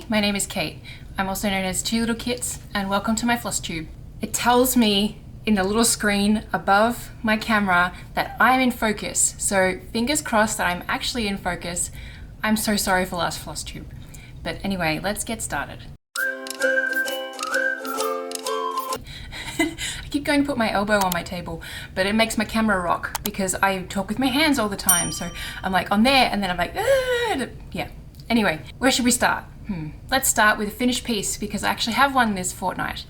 Hi, my name is Kate. I'm also known as twolittlekits, and welcome to my FlossTube. It tells me in the little screen above my camera that I'm in focus, so fingers crossed that I'm actually in focus. I'm so sorry for last FlossTube. But anyway, let's get started. I keep going to put my elbow on my table, but it makes my camera rock because I talk with my hands all the time. So I'm like on there and then I'm like, yeah. Anyway, where should we start? Let's start with a finished piece because I actually have one this fortnight,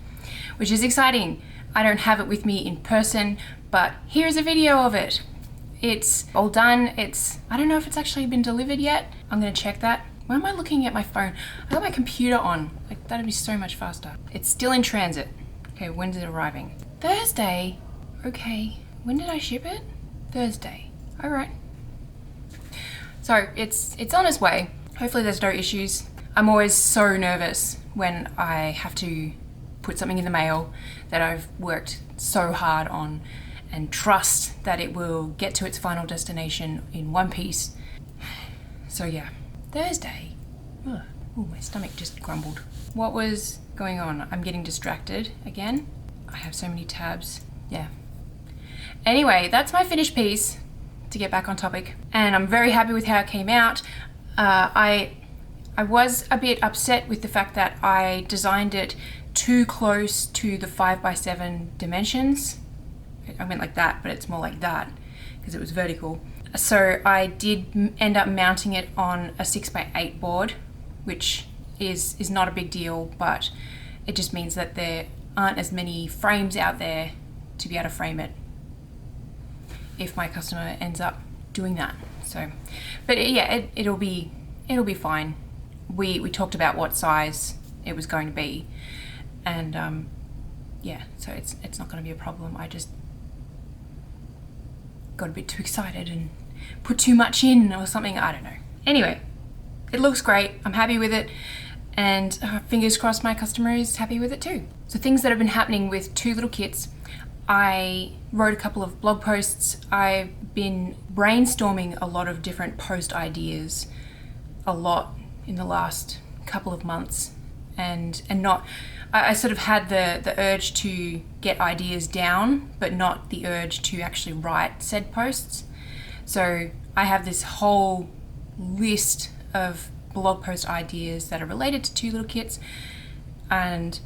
which is exciting. I don't have it with me in person, but here's a video of it. It's all done. I don't know if it's actually been delivered yet. I'm gonna check that. Why am I looking at my phone? I got my computer on. Like, that'd be so much faster. It's still in transit. Okay, when's it arriving? Thursday. Okay, when did I ship it? Thursday. All right. So it's on its way. Hopefully there's no issues. I'm always so nervous when I have to put something in the mail that I've worked so hard on and trust that it will get to its final destination in one piece. So yeah, Thursday. Ugh. Ooh, my stomach just grumbled. What was going on? I'm getting distracted again. I have so many tabs. Yeah. Anyway, that's my finished piece, to get back on topic. And I'm very happy with how it came out. I was a bit upset with the fact that I designed it too close to the 5x7 dimensions. I went like that, but it's more like that because it was vertical. So I did end up mounting it on a 6x8 board, which is not a big deal, but it just means that there aren't as many frames out there to be able to frame it if my customer ends up doing that. So, but yeah, it'll be fine. We talked about what size it was going to be, and yeah, so it's not going to be a problem. I just got a bit too excited and put too much in or something. I don't know. Anyway, it looks great. I'm happy with it, and fingers crossed my customer is happy with it too. So things that have been happening with twolittlekits. I wrote a couple of blog posts. I've been brainstorming a lot of different post ideas a lot in the last couple of months, and I sort of had the urge to get ideas down, but not the urge to actually write said posts. So I have this whole list of blog post ideas that are related to twolittlekits, and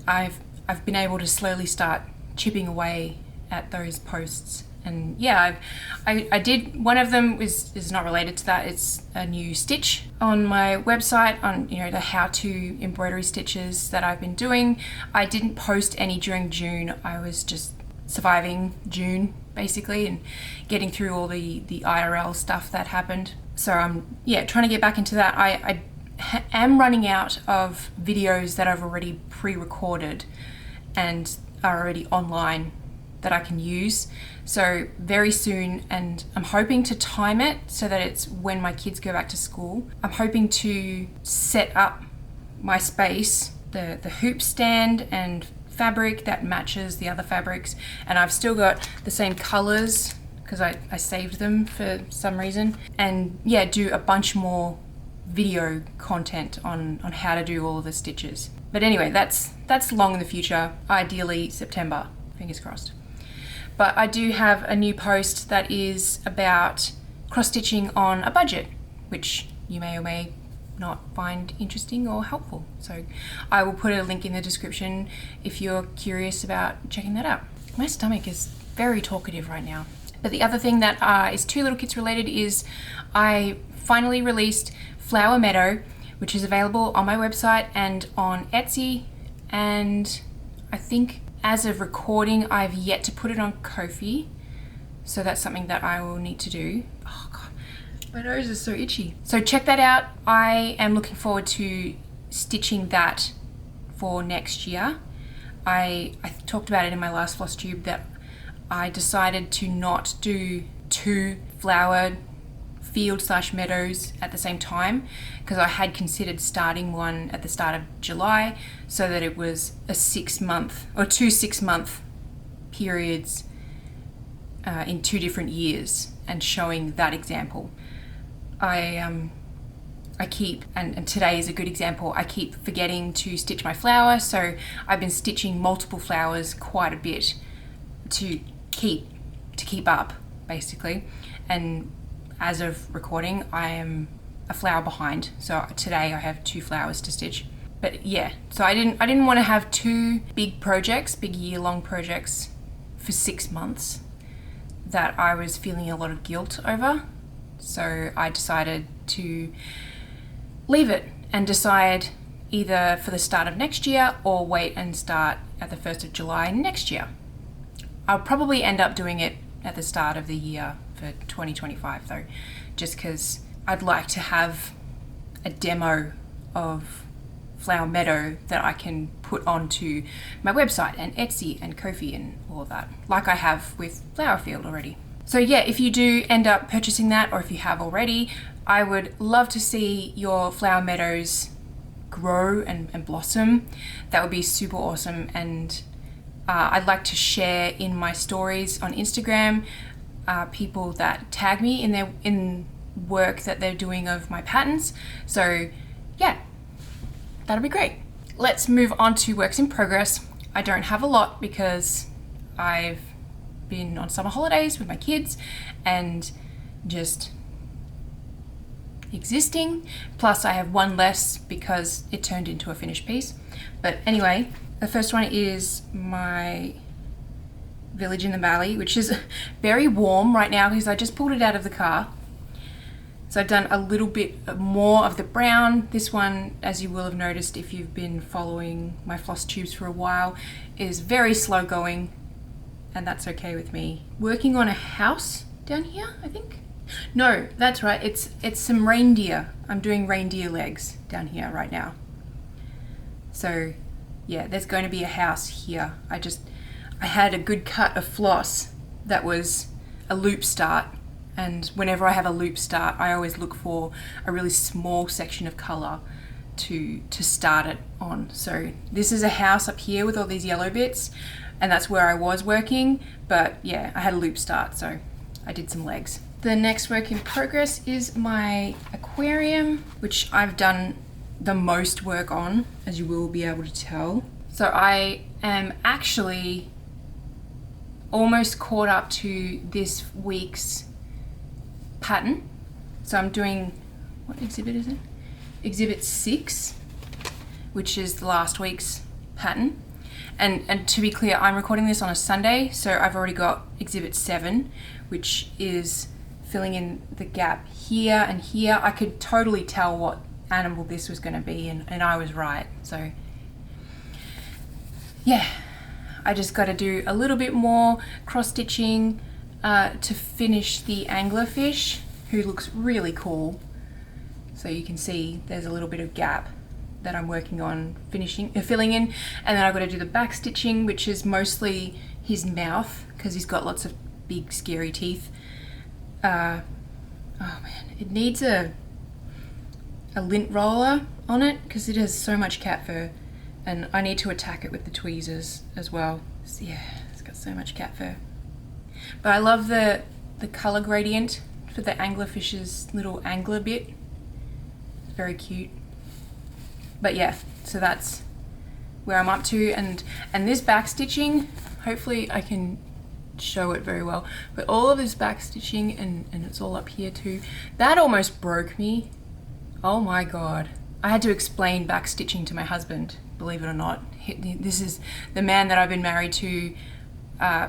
I've been able to slowly start chipping away at those posts. And yeah, I did, one of them is not related to that. It's a new stitch on my website on, the how-to embroidery stitches that I've been doing. I didn't post any during June. I was just surviving June basically and getting through all the IRL stuff that happened. So I'm trying to get back into that. I am running out of videos that I've already pre-recorded and are already online that I can use. So very soon, and I'm hoping to time it so that it's when my kids go back to school. I'm hoping to set up my space, the hoop stand and fabric that matches the other fabrics, and I've still got the same colors because I saved them for some reason, and yeah, do a bunch more video content on how to do all of the stitches. But anyway, that's long in the future, ideally September, fingers crossed. But I do have a new post that is about cross-stitching on a budget, which you may or may not find interesting or helpful. So I will put a link in the description if you're curious about checking that out. My stomach is very talkative right now. But the other thing that is twolittlekits related is I finally released Flower Meadow, which is available on my website and on Etsy, and I think as of recording, I've yet to put it on Ko-fi, so that's something that I will need to do. Oh God, my nose is so itchy. So check that out. I am looking forward to stitching that for next year. I talked about it in my last FlossTube that I decided to not do 2 flower field/meadows at the same time because I had considered starting one at the start of July so that it was a 6-month or 2 6-month periods in 2 different years and showing that example. I I keep, and today is a good example, I keep forgetting to stitch my flower, so I've been stitching multiple flowers quite a bit to keep up, basically. And as of recording, I am a flower behind, so today I have 2 flowers to stitch. But yeah, so I didn't want to have 2 big projects, big year-long projects for 6 months that I was feeling a lot of guilt over. So I decided to leave it and decide either for the start of next year or wait and start at the 1st of July next year. I'll probably end up doing it at the start of the year for 2025 though, just because I'd like to have a demo of Flower Meadow that I can put onto my website and Etsy and Ko-fi and all of that, like I have with Flower Field already. So yeah, if you do end up purchasing that, or if you have already, I would love to see your flower meadows grow and blossom. That would be super awesome. And I'd like to share in my stories on Instagram people that tag me in work that they're doing of my patterns. So yeah, that'll be great. Let's move on to works in progress. I don't have a lot because I've been on summer holidays with my kids and just existing. Plus I have 1 less because it turned into a finished piece. But anyway, the first one is my Village in the Valley, which is very warm right now because I just pulled it out of the car. So I've done a little bit more of the brown. This one, as you will have noticed if you've been following my FlossTubes for a while, is very slow going, and that's okay with me. Working on a house down here, I think? No, that's right, it's some reindeer. I'm doing reindeer legs down here right now. So yeah, there's going to be a house here. I had a good cut of floss that was a loop start, and whenever I have a loop start, I always look for a really small section of color to start it on. So this is a house up here with all these yellow bits, and that's where I was working, but yeah, I had a loop start, so I did some legs. The next work in progress is my aquarium, which I've done the most work on, as you will be able to tell. So I am actually almost caught up to this week's pattern. So I'm doing, what exhibit is it? Exhibit 6, which is the last week's pattern. And to be clear, I'm recording this on a Sunday, so I've already got exhibit 7, which is filling in the gap here and here. I could totally tell what animal this was going to be, and I was right. So yeah, I just got to do a little bit more cross stitching to finish the anglerfish, who looks really cool. So you can see there's a little bit of gap that I'm working on filling in, and then I've got to do the back stitching, which is mostly his mouth because he's got lots of big scary teeth. Oh man, it needs a lint roller on it because it has so much cat fur, and I need to attack it with the tweezers as well. So yeah, it's got so much cat fur. But I love the color gradient for the anglerfish's little angler bit. It's very cute. But yeah, so that's where I'm up to, and this back stitching, hopefully I can show it very well, but all of this back stitching, and it's all up here too, that almost broke me. Oh my god, I had to explain back stitching to my husband, believe it or not. This is the man that I've been married to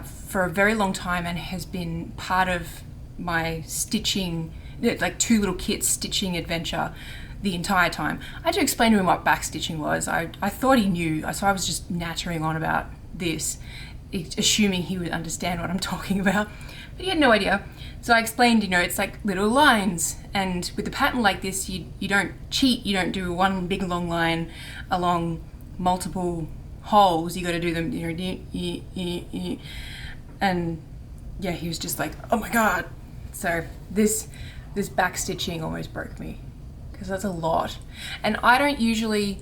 for a very long time and has been part of my stitching, like Two Little Kits stitching adventure the entire time. I had to explain to him what back stitching was. I thought he knew, so I was just nattering on about this, assuming he would understand what I'm talking about, but he had no idea. So I explained, it's like little lines, and with a pattern like this, you don't cheat. You don't do one big long line along multiple holes. You got to do them, and yeah, he was just like, oh my god. So this back stitching almost broke me, because that's a lot, and I don't usually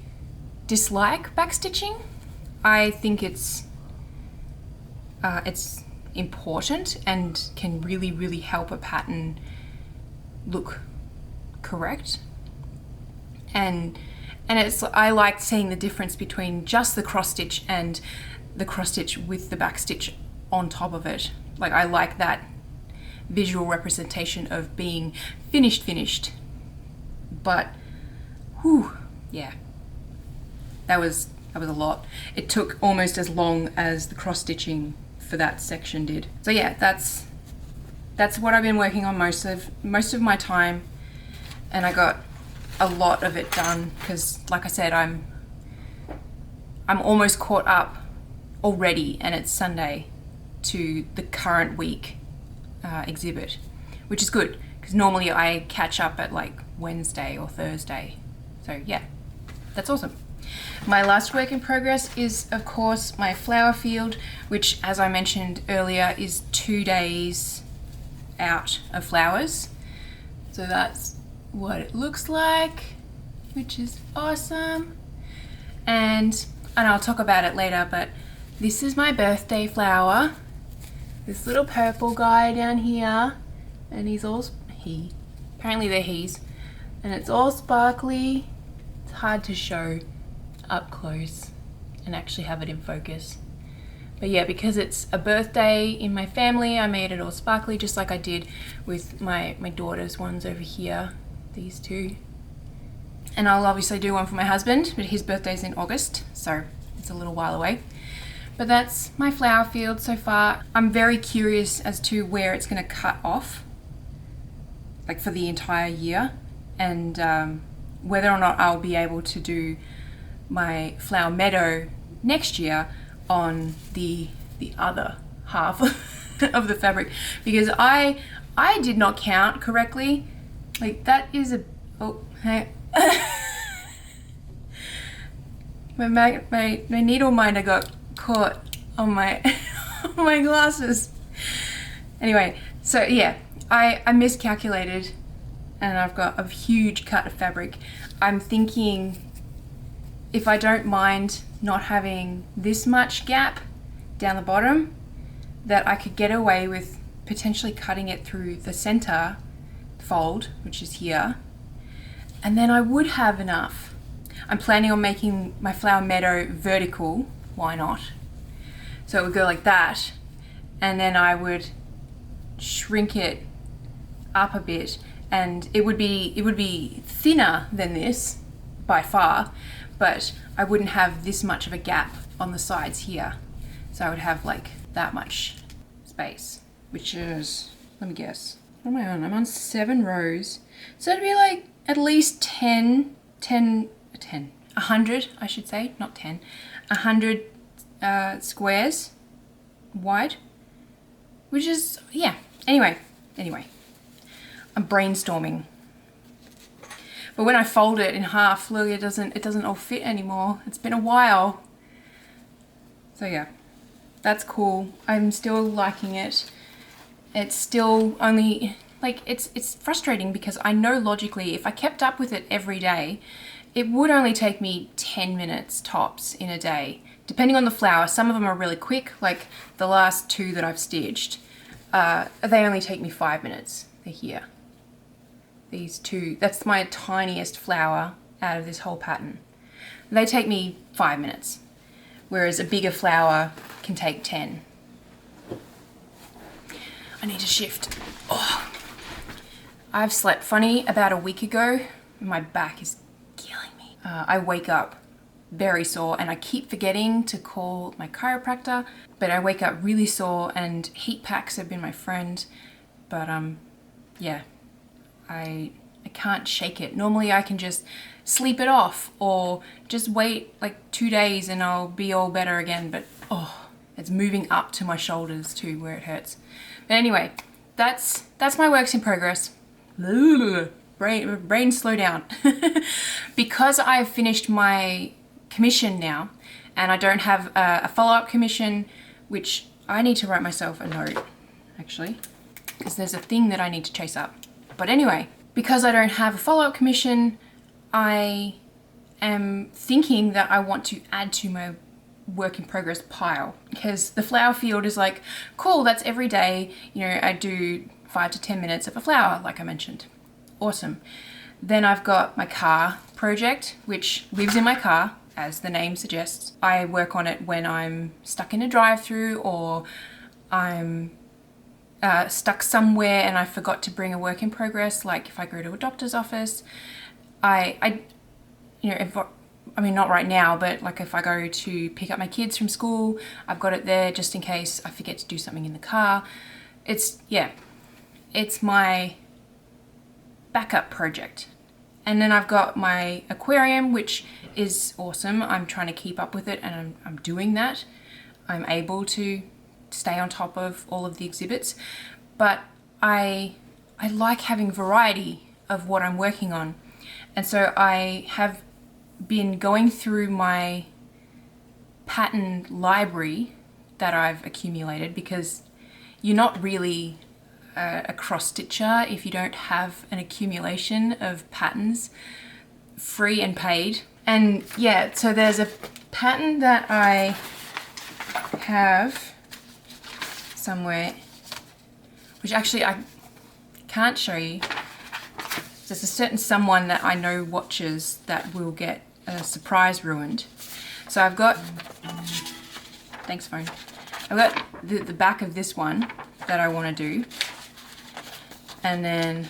dislike back stitching. I think it's important and can really help a pattern look correct. and it's, I like seeing the difference between just the cross stitch and the cross stitch with the back stitch on top of it. Like, I like that visual representation of being finished. But whew, yeah, that was a lot. It took almost as long as the cross stitching for that section did. So yeah, that's what I've been working on most of my time, and I got a lot of it done because, like I said, I'm almost caught up already, and it's Sunday, to the current week exhibit, which is good because normally I catch up at like Wednesday or Thursday. So yeah, that's awesome. My last work in progress is, of course, my flower field, which, as I mentioned earlier, is 2 days out of flowers. So that's what it looks like, which is awesome. And I'll talk about it later, but this is my birthday flower. This little purple guy down here, and apparently they're he's, and it's all sparkly. It's hard to show up close and actually have it in focus. But yeah, because it's a birthday in my family, I made it all sparkly, just like I did with my daughter's ones over here, these two. And I'll obviously do one for my husband, but his birthday's in August, so it's a little while away. But that's my flower field so far. I'm very curious as to where it's going to cut off, like for the entire year, and whether or not I'll be able to do my flower meadow next year on the other half of the fabric, because I did not count correctly. Like, that is a, oh, hey. my needle minder got caught on my on my glasses. Anyway, so yeah, I miscalculated and I've got a huge cut of fabric. I'm thinking, if I don't mind not having this much gap down the bottom, that I could get away with potentially cutting it through the center fold, which is here, and then I would have enough. I'm planning on making my flower meadow vertical. Why not? So it would go like that, and then I would shrink it up a bit, and it would be thinner than this by far, but I wouldn't have this much of a gap on the sides here. So I would have like that much space, which is, let me guess, what am I on? I'm on 7 rows. So it'd be like at least 100, I should say, not 10, 100 squares wide, which is, yeah, anyway, I'm brainstorming. But when I fold it in half, look, it doesn't all fit anymore. It's been a while. So yeah, that's cool. I'm still liking it. It's still only, like, it's frustrating because I know logically if I kept up with it every day, it would only take me 10 minutes tops in a day, depending on the flower. Some of them are really quick, like the last 2 that I've stitched. They only take me 5 minutes. They're here. These 2, that's my tiniest flower out of this whole pattern. They take me 5 minutes, whereas a bigger flower can take 10. I need to shift. Oh. I've slept funny about a week ago. My back is killing me. I wake up very sore, and I keep forgetting to call my chiropractor, but I wake up really sore, and heat packs have been my friend. But yeah, I can't shake it. Normally I can just sleep it off or just wait like 2 days and I'll be all better again, but oh, it's moving up to my shoulders too, where it hurts. But anyway, that's my works in progress. Brain slow down. Because I've finished my commission now and I don't have a follow-up commission, which I need to write myself a note actually, because there's a thing that I need to chase up. But anyway, because I don't have a follow-up commission, I am thinking that I want to add to my work in progress pile, because the flower field is like, cool, that's every day, you know, I do 5 to 10 minutes of a flower, like I mentioned. Awesome. Then I've got my car project, which lives in my car, as the name suggests. I work on it when I'm stuck in a drive-through, or I'm stuck somewhere and I forgot to bring a work in progress, like if I go to a doctor's office. I mean, not right now, but like if I go to pick up my kids from school, I've got it there just in case I forget to do something in the car. It's my backup project. And then I've got my aquarium, which is awesome. I'm trying to keep up with it, and I'm doing that. I'm able to stay on top of all of the exhibits, but I like having variety of what I'm working on. And so I have been going through my pattern library that I've accumulated, because you're not really a cross stitcher if you don't have an accumulation of patterns, free and paid. And yeah, so there's a pattern that I have somewhere, which actually I can't show you. There's a certain someone that I know watches that will get a surprise ruined. So I've got, thanks phone, I've got the back of this one that I want to do, and then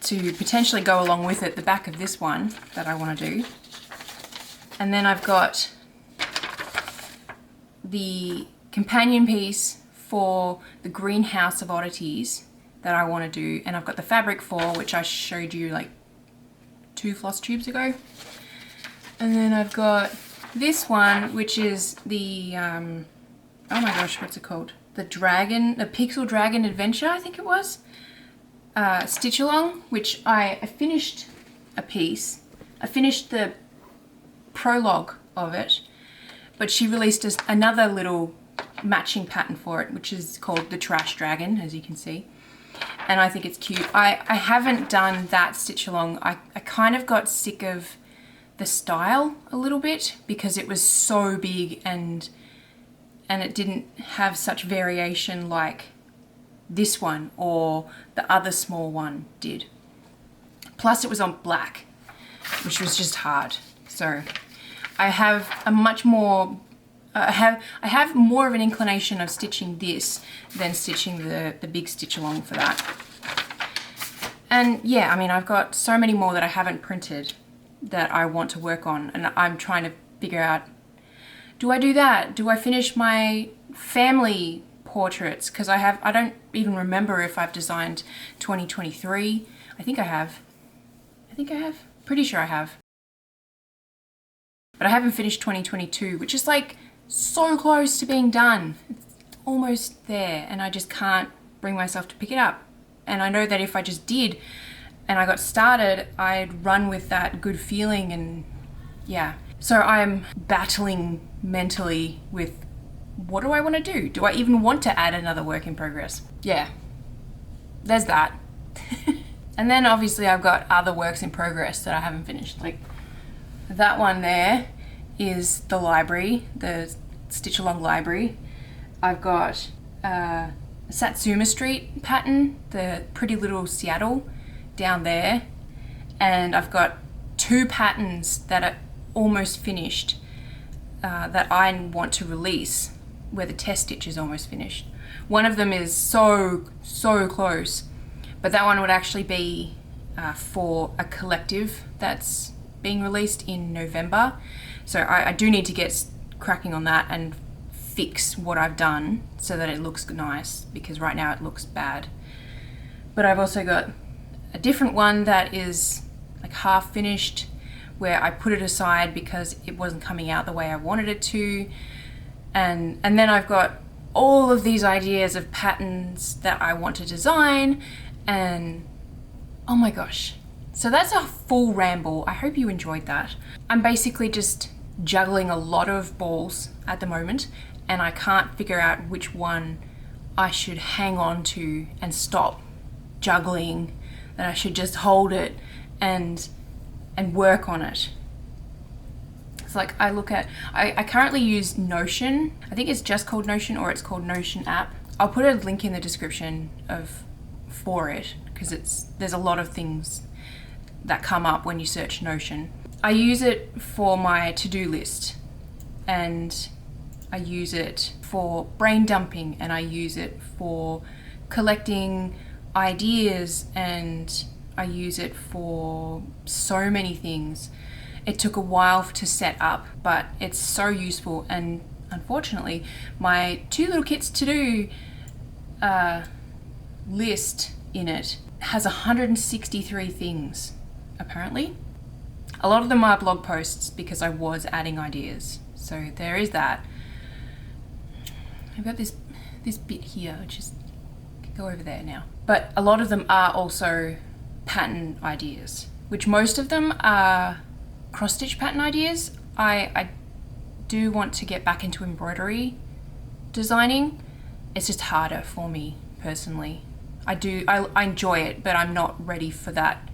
to potentially go along with it, the back of this one that I want to do. And then I've got the companion piece for the greenhouse of oddities that I want to do, and I've got the fabric for, which I showed you like 2 FlossTubes ago. And then I've got this one, which is the oh my gosh, what's it called? The Pixel Dragon Adventure, I think it was. Stitch along, which I finished a piece. I finished the prologue of it, but she released another little matching pattern for it, which is called the Trash Dragon, as you can see. And I think it's cute. I haven't done that stitch along. I kind of got sick of the style a little bit, because it was so big and it didn't have such variation like this one or the other small one did. Plus it was on black, which was just hard. So I have a much more, I have more of an inclination of stitching this than stitching the big stitch along for that. And yeah, I mean, I've got so many more that I haven't printed that I want to work on, and I'm trying to figure out, do I do that? Do I finish my family portraits? Because I don't even remember if I've designed 2023. I think I have. Pretty sure I have. But I haven't finished 2022, which is like so close to being done. It's almost there, and I just can't bring myself to pick it up. And I know that if I just did and I got started, I'd run with that good feeling, and yeah. So I'm battling mentally with, what do I want to do? Do I even want to add another work in progress? Yeah, there's that. And then obviously I've got other works in progress that I haven't finished. Like that one there is the library, the stitch along library. I've got a Satsuma Street pattern, the Pretty Little Seattle down there. And I've got 2 patterns that are almost finished that I want to release, where the test stitch is almost finished. One of them is so close, but that one would actually be for a collective that's being released in November. So I do need to get cracking on that and fix what I've done so that it looks nice, because right now it looks bad. But I've also got a different one that is like half finished, where I put it aside because it wasn't coming out the way I wanted it to. And then I've got all of these ideas of patterns that I want to design, and oh my gosh. So that's a full ramble. I hope you enjoyed that. I'm basically just juggling a lot of balls at the moment, and I can't figure out which one I should hang on to and stop juggling, that I should just hold it and work on it. It's like I currently use Notion. I think it's just called Notion, or it's called Notion app. I'll put a link in the description for it, because there's a lot of things that come up when you search Notion. I use it for my to-do list, and I use it for brain dumping, and I use it for collecting ideas, and I use it for so many things. It took a while to set up, but it's so useful. And unfortunately, my Two Little Kits to do list in it has 163 things, apparently. A lot of them are blog posts because I was adding ideas. So there is that. I've got this bit here, which is, go over there now. But a lot of them are also pattern ideas, which most of them are cross-stitch pattern ideas. I do want to get back into embroidery designing. It's just harder for me personally. I enjoy it, but I'm not ready for that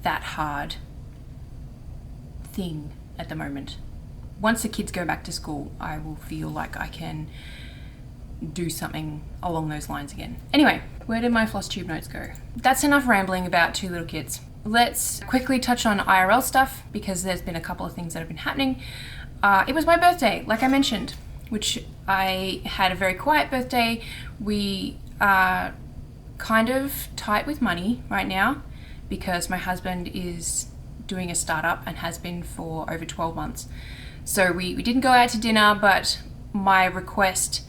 hard thing at the moment. Once the kids go back to school, I will feel like I can do something along those lines again. Anyway, where did my FlossTube notes go? That's enough rambling about Two Little Kits. Let's quickly touch on IRL stuff because there's been a couple of things that have been happening. It was my birthday, like I mentioned, which I had a very quiet birthday. We are kind of tight with money right now because my husband is doing a startup and has been for over 12 months. So we didn't go out to dinner, but my request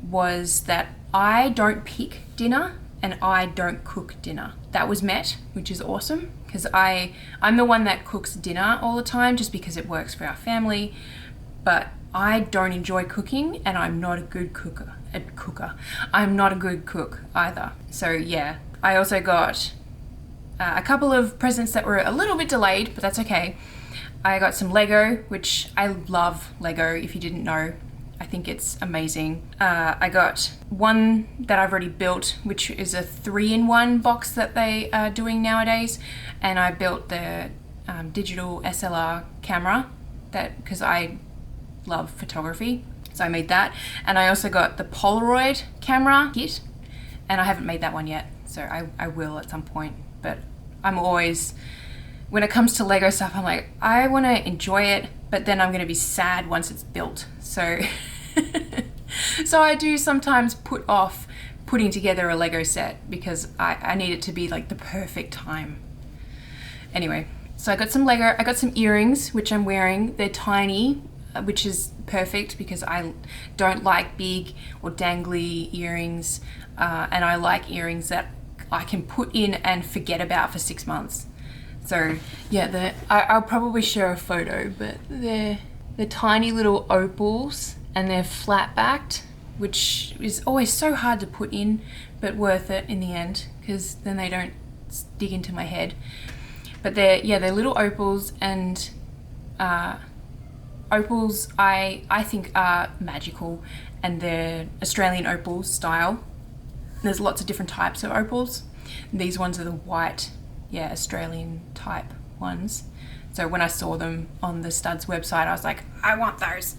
was that I don't pick dinner and I don't cook dinner. That was met, which is awesome because I'm the one that cooks dinner all the time just because it works for our family, but I don't enjoy cooking and I'm not a good cooker. I'm not a good cook either. So yeah, I also got a couple of presents that were a little bit delayed, but that's okay. I got some Lego, which I love Lego, if you didn't know. I think it's amazing. I got one that I've already built, which is a 3-in-1 box that they are doing nowadays. And I built the digital SLR camera because I love photography. So I made that. And I also got the Polaroid camera kit, and I haven't made that one yet. So I will at some point, but I'm always, when it comes to Lego stuff, I'm like, I want to enjoy it, but then I'm going to be sad once it's built. So, so I do sometimes put off putting together a Lego set because I need it to be like the perfect time. Anyway, so I got some Lego, I got some earrings, which I'm wearing. They're tiny, which is perfect because I don't like big or dangly earrings. And I like earrings that I can put in and forget about for 6 months. So yeah, I'll probably share a photo, but they're tiny little opals and they're flat backed, which is always so hard to put in, but worth it in the end because then they don't dig into my head. But they're little opals, and opals I think are magical, and they're Australian opal style. There's lots of different types of opals. These ones are the white, Australian type ones. So when I saw them on the Studs website, I was like, I want those.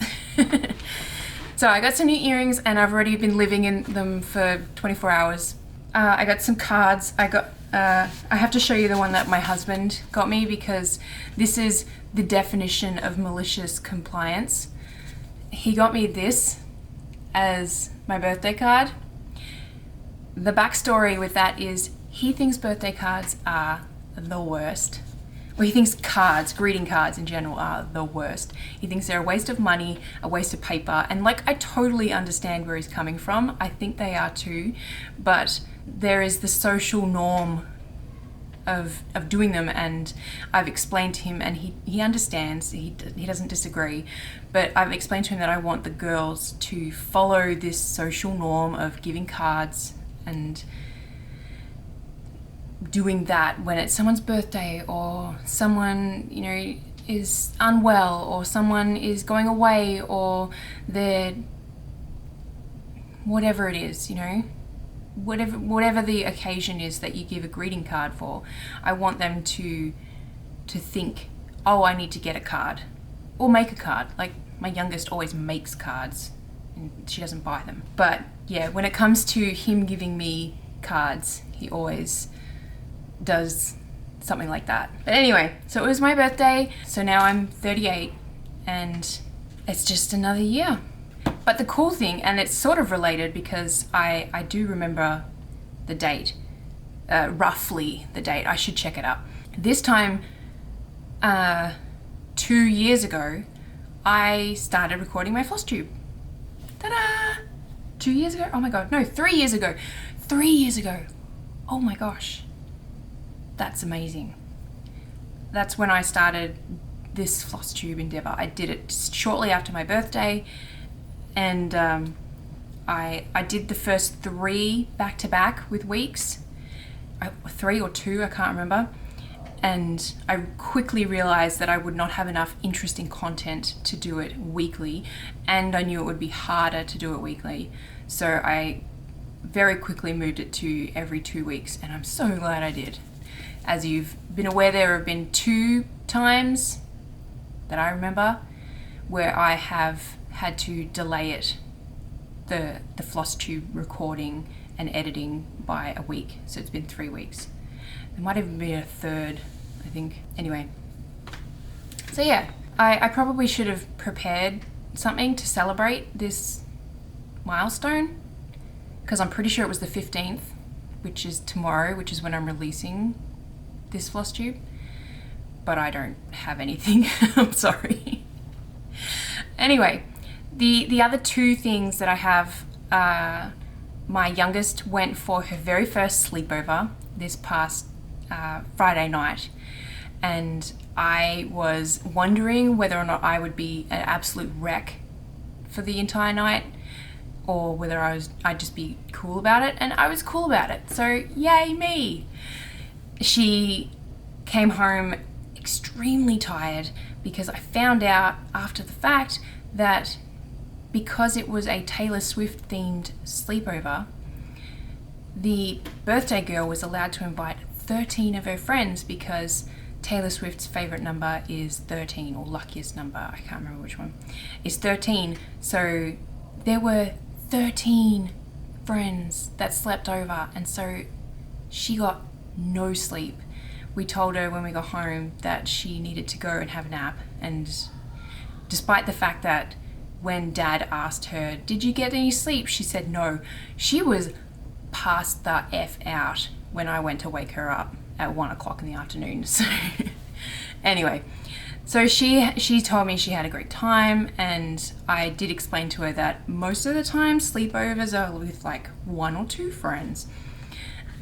So I got some new earrings and I've already been living in them for 24 hours. I got some cards. I have to show you the one that my husband got me because this is the definition of malicious compliance. He got me this as my birthday card. The backstory with that is he thinks birthday cards are the worst. Well, he thinks greeting cards in general are the worst. He thinks they're a waste of money, a waste of paper, and like I totally understand where he's coming from. I think they are too, but there is the social norm of doing them, and I've explained to him and he understands, he doesn't disagree, but I've explained to him that I want the girls to follow this social norm of giving cards and doing that when it's someone's birthday or someone, is unwell or someone is going away or they're whatever it is, whatever the occasion is that you give a greeting card for. I want them to think, oh, I need to get a card or make a card. Like my youngest always makes cards and she doesn't buy them. But yeah, when it comes to him giving me cards, he always does something like that. But anyway, so it was my birthday, so now I'm 38 and it's just another year. But the cool thing, and it's sort of related because I do remember the date, roughly the date, I should check it up. This time, 2 years ago, I started recording my FlossTube. Ta-da! 2 years ago? Oh my God, no, 3 years ago. 3 years ago. Oh my gosh. That's amazing. That's when I started this FlossTube endeavor. I did it shortly after my birthday, and I did the first 3 back-to-back with weeks. 3 or 2, I can't remember. And I quickly realized that I would not have enough interesting content to do it weekly, and I knew it would be harder to do it weekly. So I very quickly moved it to every 2 weeks, and I'm so glad I did. As you've been aware, there have been 2 times that I remember where I have had to delay it, the FlossTube recording and editing by a week. So it's been 3 weeks. There might even be a third, I think. Anyway, so yeah, I probably should have prepared something to celebrate this milestone, because I'm pretty sure it was the 15th, which is tomorrow, which is when I'm releasing this FlossTube, but I don't have anything. I'm sorry. Anyway, the other 2 things that I have, my youngest went for her very first sleepover this past Friday night, and I was wondering whether or not I would be an absolute wreck for the entire night, or whether I'd just be cool about it, and I was cool about it, so yay me. She came home extremely tired because I found out after the fact that because it was a Taylor Swift themed sleepover, the birthday girl was allowed to invite 13 of her friends because Taylor Swift's favorite number is 13, or luckiest number, I can't remember which one, is 13. So there were 13 friends that slept over, and so she got no sleep. We told her when we got home that she needed to go and have a nap, and despite the fact that when Dad asked her, did you get any sleep, she said no. She was passed the F out when I went to wake her up at 1 o'clock in the afternoon. So anyway, so she told me she had a great time, and I did explain to her that most of the time sleepovers are with like 1 or 2 friends,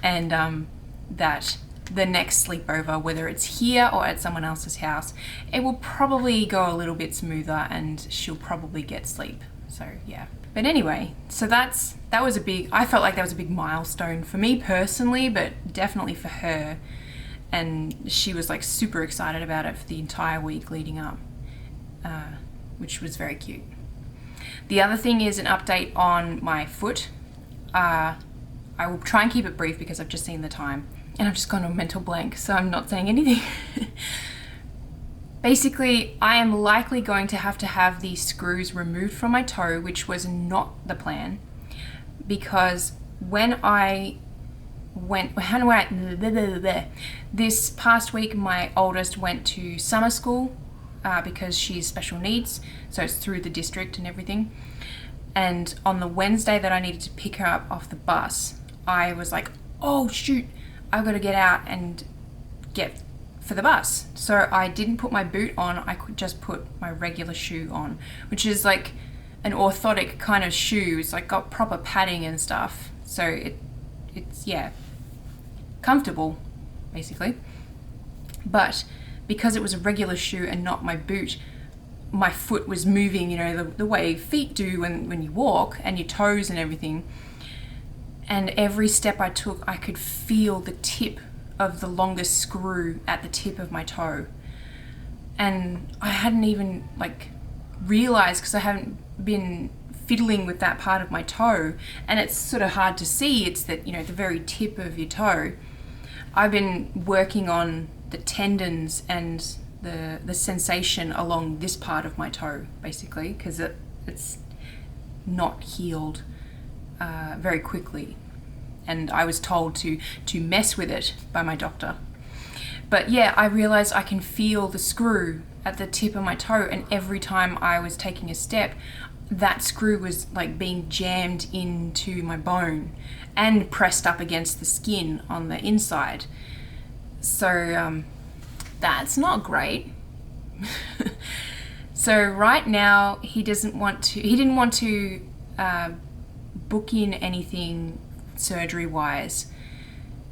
and that the next sleepover, whether it's here or at someone else's house, it will probably go a little bit smoother and she'll probably get sleep. So yeah. But anyway, so that was I felt like that was a big milestone for me personally, but definitely for her. And she was like super excited about it for the entire week leading up, which was very cute. The other thing is an update on my foot. I will try and keep it brief because I've just seen the time and I've just gone on a mental blank, so I'm not saying anything. Basically, I am likely going to have these screws removed from my toe, which was not the plan, because when I went, this past week, my oldest went to summer school because she's special needs, so it's through the district and everything. And on the Wednesday that I needed to pick her up off the bus, I was like, oh shoot, I've got to get out and get for the bus. So I didn't put my boot on, I could just put my regular shoe on, which is like an orthotic kind of shoe. It's like got proper padding and stuff. So it's yeah, comfortable basically. But because it was a regular shoe and not my boot, my foot was moving, you know, the way feet do when you walk, and your toes and everything. And every step I took, I could feel the tip of the longest screw at the tip of my toe. And I hadn't even like realized, because I haven't been fiddling with that part of my toe, and it's sort of hard to see. It's that, you know, the very tip of your toe. I've been working on the tendons and the sensation along this part of my toe, basically, because it's not healed very quickly, and I was told to mess with it by my doctor. But yeah, I realized I can feel the screw at the tip of my toe, and every time I was taking a step, that screw was like being jammed into my bone and pressed up against the skin on the inside. So that's not great. So right now he didn't want to book in anything surgery wise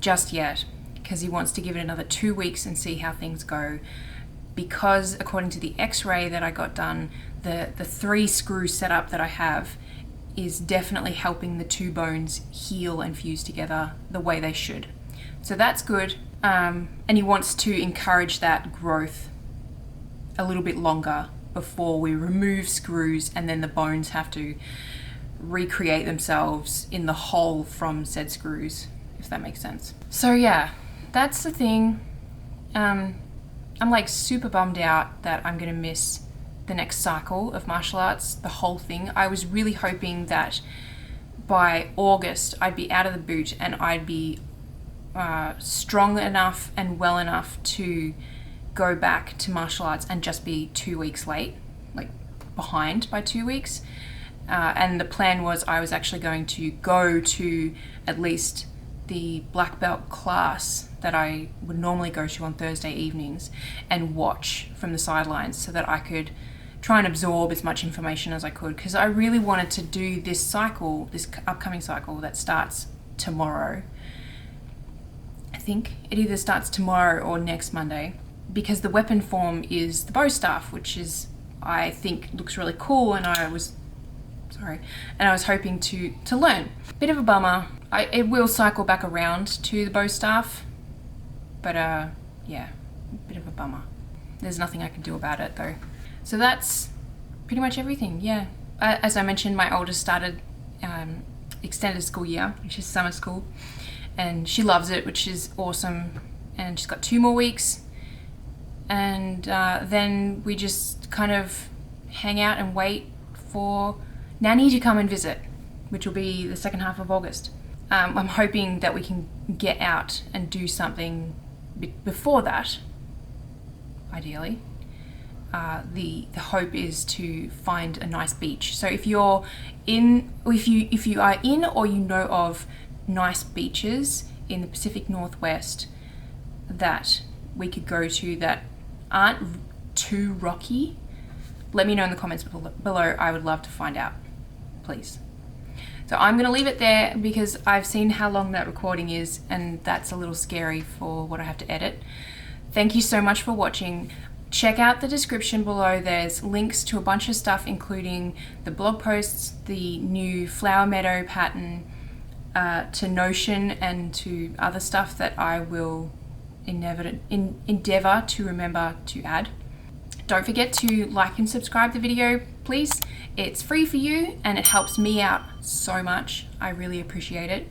just yet, because he wants to give it another 2 weeks and see how things go, because according to the x-ray that I got done, the 3 screw setup that I have is definitely helping the 2 bones heal and fuse together the way they should. So that's good. And he wants to encourage that growth a little bit longer before we remove screws, and then the bones have to recreate themselves in the hole from said screws, if that makes sense. So yeah, that's the thing. I'm like super bummed out that I'm gonna miss the next cycle of martial arts, the whole thing. I was really hoping that by August I'd be out of the boot and I'd be strong enough and well enough to go back to martial arts and just be 2 weeks late, like behind by 2 weeks. And the plan was I was actually going to go to at least the black belt class that I would normally go to on Thursday evenings and watch from the sidelines, so that I could try and absorb as much information as I could, because I really wanted to do this cycle, this upcoming cycle that starts tomorrow. I think it either starts tomorrow or next Monday, because the weapon form is the bow staff, which is, I think, looks really cool, and I was hoping to learn. Bit of a bummer. It will cycle back around to the bow staff, but yeah, bit of a bummer. There's nothing I can do about it though. So that's pretty much everything, yeah. As I mentioned, my oldest started extended school year, which is summer school, and she loves it, which is awesome. And she's got 2 more weeks, and then we just kind of hang out and wait for Nanny to come and visit, which will be the second half of August. I'm hoping that we can get out and do something before that, ideally. The hope is to find a nice beach. So if you are in or you know of nice beaches in the Pacific Northwest that we could go to that aren't too rocky, let me know in the comments below. I would love to find out, please. So I'm going to leave it there because I've seen how long that recording is, and that's a little scary for what I have to edit. Thank you so much for watching. Check out the description below. There's links to a bunch of stuff, including the blog posts, the new Flower Meadow pattern, to Notion, and to other stuff that I will endeavor to remember to add. Don't forget to like and subscribe the video, please. It's free for you and it helps me out so much. I really appreciate it.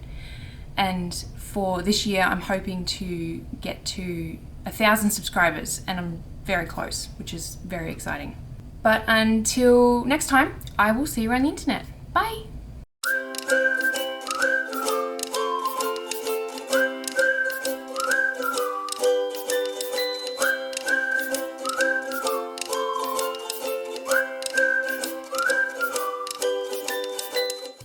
And for this year, I'm hoping to get to 1,000 subscribers, and I'm very close, which is very exciting. But until next time, I will see you around the internet. Bye.